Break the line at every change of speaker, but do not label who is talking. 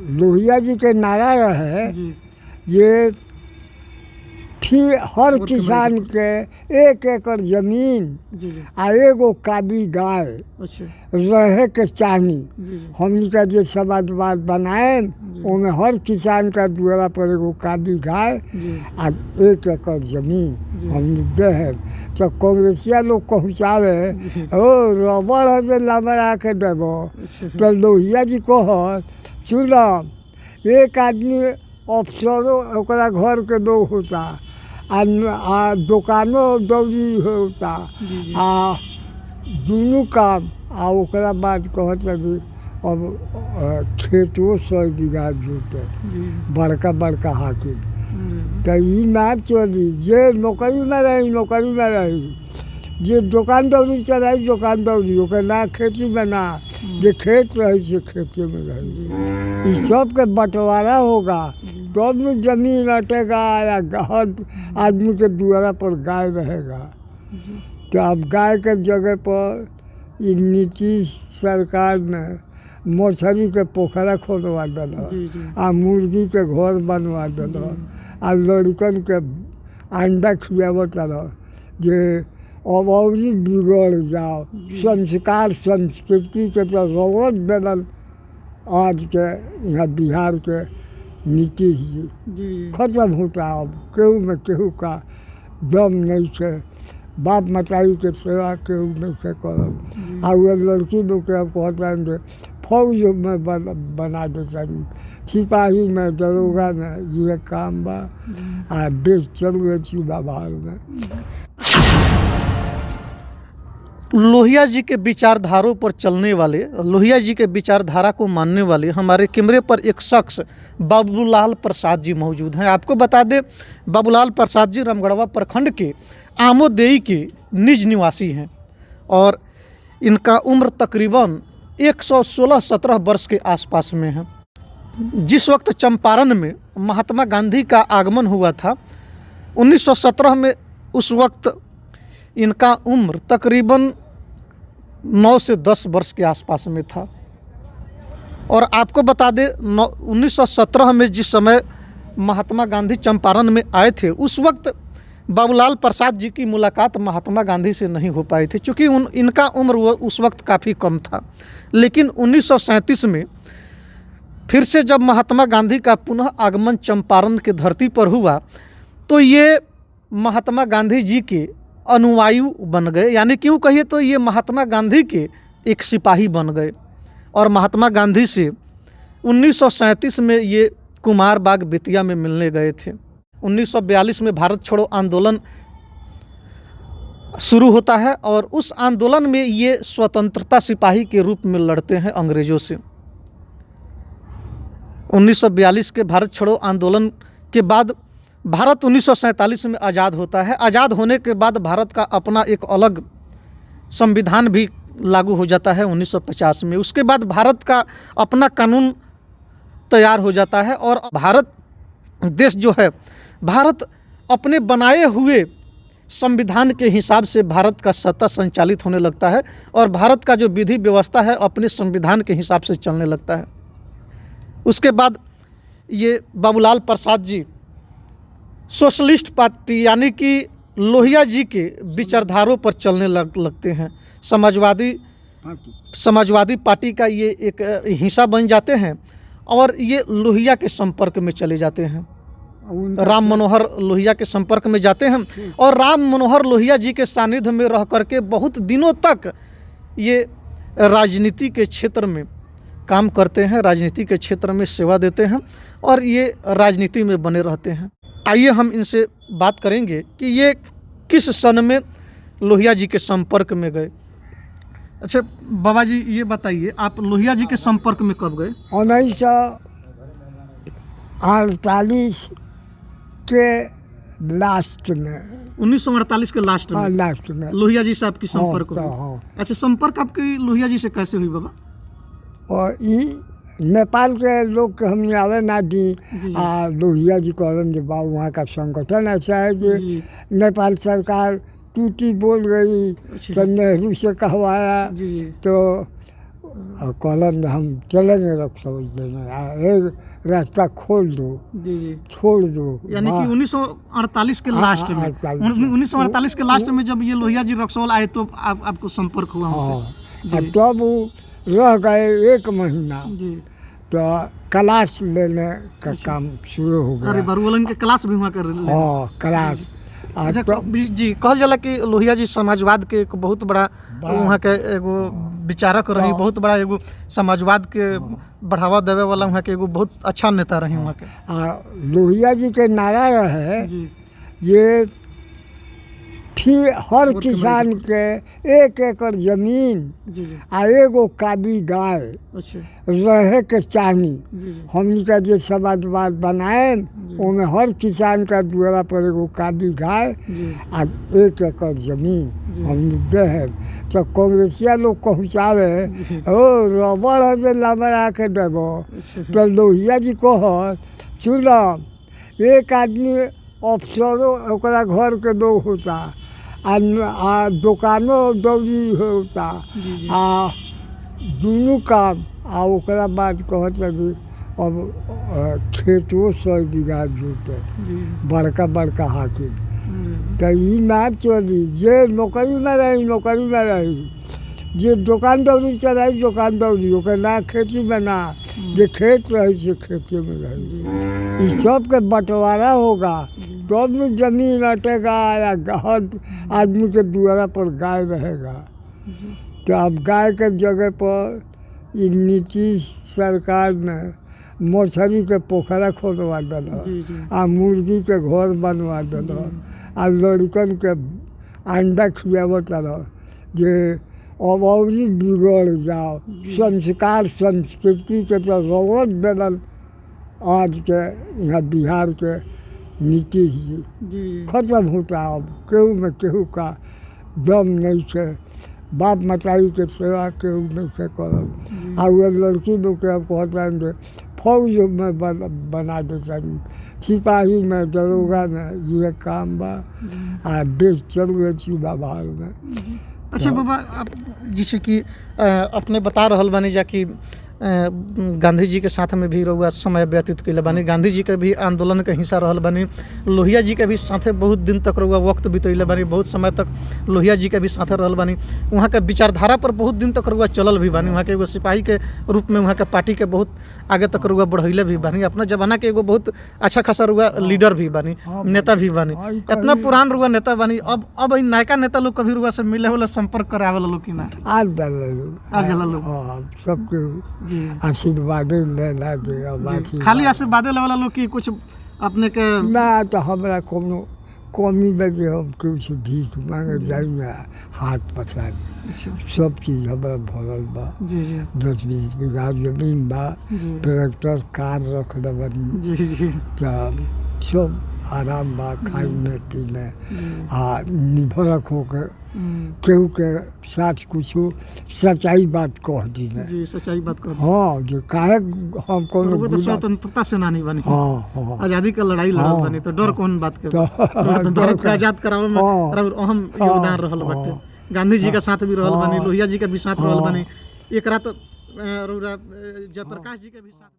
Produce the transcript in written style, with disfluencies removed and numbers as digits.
लोहिया जी के नारा रहे
जी
ये फिर हर किसान के 1 एकड़ जमीन
जी जी
आ एगो कादी गाय
अच्छा
रहे के चाही।
जी जी
हमनी का जो समाजवाद बनाए उसमें हर किसान का दुआरा पर एगो कादी गाय
जी
आ 1 एकड़ जमीन
जी।
हमनी दे है। तो कांग्रेसिया लोग पहुँचावे ओ रबड़ है लबर आके देबो
अच्छा
तो लोहिया जी को सुन एक आदमी अफसरों ओकरा घर के लोग होता आ दुकानों दौरी होता
जी जी
आ दुनू काम आ ओकरा बाद कहता कि अब खेतों 100 बीघा जोते
जी
बड़का बड़का हाथी
जी
तो ई ना चली जे नौकरी में रही जे दुकान दौरी चलाई दुकान दौरी ओकर ना खेती में ना जे खेत रही से खेती में रही। इस सब के बंटवारा होगा तब में जमीन अटेगा या हर आदमी के द्वारा पर गाय रहेगा। तो अब गाय के जगह पर ये नीतीश सरकार ने मछली के पोखरा खोदवा दिल
जी जी
आ मुर्गी के घर बनवा दिल आ लड़कन के अंडा खियावत रह जे अब अवरी बिगड़ जाओ संस्कार संस्कृति के तो रवत दिलन आज के यहाँ बिहार के नीतीश जी
जी
खत्म होता अब केहू में केहू का दम नहीं है। बाप मताई के सेवा केहू नहीं है करल आ वे लड़की लोग के अब कहते फौज में बना देता सिपाही में दरोगा में ये काम बा आ देश चल गए चूल्हा भार में।
लोहिया जी के विचारधारों पर चलने वाले, लोहिया जी के विचारधारा को मानने वाले हमारे कैमरे पर एक शख्स बाबूलाल प्रसाद जी मौजूद हैं। आपको बता दें बाबूलाल प्रसाद जी रामगढ़वा प्रखंड के आमोदेई के निज निवासी हैं और इनका उम्र तकरीबन 116-17 वर्ष के आसपास में है। जिस वक्त चंपारण में महात्मा गांधी का आगमन हुआ था 1917 में, उस वक्त इनका उम्र तकरीबन 9 से 10 वर्ष के आसपास में था। और आपको बता दें 1917 में जिस समय महात्मा गांधी चंपारण में आए थे उस वक्त बाबूलाल प्रसाद जी की मुलाकात महात्मा गांधी से नहीं हो पाई थी क्योंकि इनका उम्र उस वक्त काफ़ी कम था। लेकिन 1937 में फिर से जब महात्मा गांधी का पुनः आगमन चंपारण के धरती पर हुआ तो ये महात्मा गांधी जी के अनुयायी बन गए, यानी क्यों कहिए तो ये महात्मा गांधी के एक सिपाही बन गए। और महात्मा गांधी से 1937 में ये कुमार बाग बेतिया में मिलने गए थे। 1942 में भारत छोड़ो आंदोलन शुरू होता है और उस आंदोलन में ये स्वतंत्रता सिपाही के रूप में लड़ते हैं अंग्रेज़ों से। 1942 के भारत छोड़ो आंदोलन के बाद भारत 1947 में आज़ाद होता है। आज़ाद होने के बाद भारत का अपना एक अलग संविधान भी लागू हो जाता है 1950 में। उसके बाद भारत का अपना कानून तैयार हो जाता है और भारत देश जो है, भारत अपने बनाए हुए संविधान के हिसाब से भारत का सत्ता संचालित होने लगता है और भारत का जो विधि व्यवस्था है अपने संविधान के हिसाब से चलने लगता है। उसके बाद ये बाबूलाल प्रसाद जी सोशलिस्ट पार्टी यानी कि लोहिया जी के विचारधारों पर चलने लगते हैं। समाजवादी पार्टी का ये एक हिस्सा बन जाते हैं और ये लोहिया के संपर्क में चले जाते हैं। राम मनोहर लोहिया के संपर्क में जाते हैं और राम मनोहर लोहिया जी के सानिध्य में रह करके बहुत दिनों तक ये राजनीति के क्षेत्र में काम करते हैं, राजनीति के क्षेत्र में सेवा देते हैं और ये राजनीति में बने रहते हैं। आइए हम इनसे बात करेंगे कि ये किस सन में लोहिया जी के संपर्क में गए। अच्छा बाबा जी ये बताइए, आप लोहिया जी के संपर्क में कब गए?
1948 के लास्ट में।
1948 के लास्ट में?
लास्ट में
लोहिया जी से आपकी संपर्क हुई। अच्छा, संपर्क आपकी लोहिया जी से कैसे हुई बाबा?
और ये नेपाल के लोग के हमने आवे ना दी लोहिया जी कहलन जे बा वहाँ का संगठन ऐसा है कि नेपाल सरकार टूटी बोल गई तो नेहरू से कहवाया तो और कहलन हम चलेंगे रक्सौल देने एक रास्ता खोल दो,
जी जी,
छोड़ दो।
यानी कि 1948 के लास्ट में, 1948 के लास्ट में जब ये लोहिया जी रक्सौल आए तो आपको संपर्क हुआ उनसे?
हाँ, तब वो रह गए 1 महीना,
जी,
तो क्लास लेने का काम शुरू हो
अरे
गया।
बरुअलन के क्लास भी वहाँ कर ले।
हाँ, क्लास।
अच्छा, जी, कहल जाला कि लोहिया जी समाजवाद के एक बहुत बड़ा वहाँ के एगो विचारक रही, बहुत बड़ा एगो समाजवाद के बढ़ावा देवे वाला वहाँ के एगो बहुत अच्छा नेता रही वहाँ के।
लोहिया जी के नारा रहे
जी,
ये फिर हर किसान के 1 एकड़ जमीन
जी जी,
आ एगो कादी गाय
अच्छा,
रहे के चाही।
जी जी,
हमनी का जो समाजवाद बनाए उसमें हर किसान का द्वारा पर एगो कादी गाय
जी,
आ 1 एकड़ जमीन हमनी दे है। तो कांग्रेसिया लोग पहुँचावे ओ रबड़ है जे लबड़ा के देबो, तो लोहिया जी कहत सुन एक आदमी अफसरों ओकरा घर के लोग होता आ दुकानों दौरी होता आ दुनू काम आ ओकरा बाद कहत कि अब खेतों 100 बीघा जोते बड़का बड़का हाथी। तो ई ना चली, जे नौकरी में रही नौकरी में रही, जे दुकान दौरी चलाई दुकान दौरी, ओकर ना खेती में ना, जे खेत रही से खेती में रही। इस सब के बंटवारा होगा तब में जमीन अटेगा या हर आदमी के द्वारा पर गाय रहेगा। तो अब गाय के जगह पर ये नीतीश सरकार में मछली के पोखरा खोदवा दिल आ मुर्गी के घर बनवा दिल आ लड़कन के अंडा खियावत रह जे अब और बिगड़ जाओ। संस्कार संस्कृति के तो रवत दिलन आज के यहाँ बिहार के नीतीश जी। खत्म होता अब केहू में केहू का दम नहीं है, बाप मताई के सेवा केहू नहीं है करल। आ वो लड़की लोग के अब कहते फौज में बना देता, सिपाही में, दरोगा में, ये काम बा आ देश चल गए चूल्हा भार में।
अच्छा बाबा, आप जैसे कि अपने बता रहल बानी जा कि गांधी जी के साथ में भी रहुआ समय व्यतीत कैले बानी, गांधी जी के भी आंदोलन के हिस्सा रहल बानी, लोहिया जी के भी साथे बहुत दिन तक रहुआ वक्त बितैले बानी, बहुत समय तक लोहिया जी के भी साथे रहल बानी, वहाँ के विचारधारा पर बहुत दिन तक रहुआ चलल भी बानी, वहाँ के एगो सिपाही के रूप में वहाँ के पार्टी के बहुत आगे तक रहुआ बढ़ैले भी बानी, अपना जमाना के एगो बहुत अच्छा खासा रहुआ लीडर भी बानी, नेता भी बानी। इतना पुरान रहुआ नेता बानी, अब नयका नेता लोग कभी रहुआ से मिले होला, संपर्क करे आवेला लोग कि ना?
आज लोग सबके आशीर्वाद लेला दे।
खाली आशीर्वाद लेवला लोग की कुछ अपने के
ना, तो हमरा कोनो कमी में जे हम कुछ भीख मांगे जाइए हाथ पसारी, सब चीज़ हमरा भरल बा। 10-20 बीघा जमीन बा, ट्रैक्टर कार रख दबनी, तो सब आराम बा, खाने पीने आ निर्भरक होकर केहू के साथ कुछ सच्चाई बात कह दी
जी, सच्चाई बात कह।
हाँ, जो काहे हम कोनो
स्वतंत्रता सेनानी बनी,
हाँ,
आज़ादी का लड़ाई लड़ल बनी, तो डर कौन बात के? भारत के आज़ाद करावे में अहम योगदान रहल बाटे। गांधी जी के साथ भी रहल बनी, लोहिया जी के भी साथ रहल बनी, एक रात जयप्रकाश जी के भी साथ।